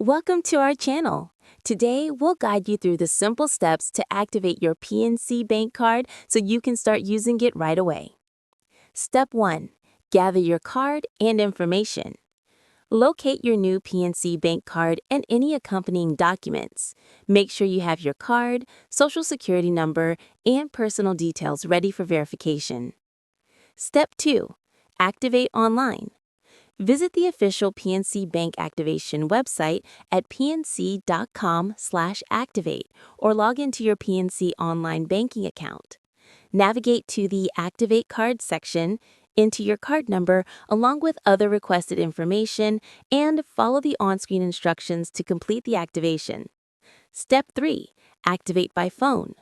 Welcome to our channel. Today, we'll guide you through the simple steps to activate your PNC Bank card so you can start using it right away. Step 1. Gather your card and information. Locate your new PNC Bank card and any accompanying documents. Make sure you have your card, social security number, and personal details ready for verification. Step 2. Activate online. Visit the official PNC Bank activation website at pnc.com/activate or log into your PNC online banking account. Navigate to the Activate Card section, enter your card number along with other requested information, and follow the on-screen instructions to complete the activation. Step 3. Activate by phone.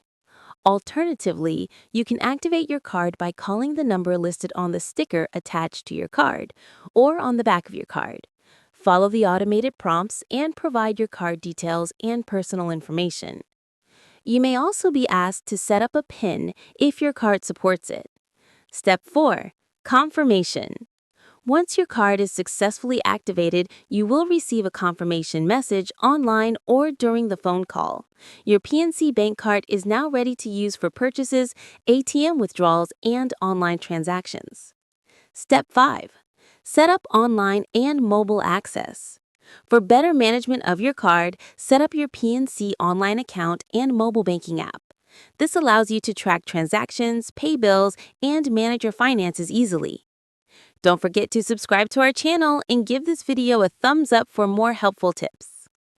Alternatively, you can activate your card by calling the number listed on the sticker attached to your card or on the back of your card. Follow the automated prompts and provide your card details and personal information. You may also be asked to set up a PIN if your card supports it. Step 4. Confirmation. Once your card is successfully activated, you will receive a confirmation message online or during the phone call. Your PNC Bank card is now ready to use for purchases, ATM withdrawals, and online transactions. Step 5. Set up online and mobile access. For better management of your card, set up your PNC online account and mobile banking app. This allows you to track transactions, pay bills, and manage your finances easily. Don't forget to subscribe to our channel and give this video a thumbs up for more helpful tips.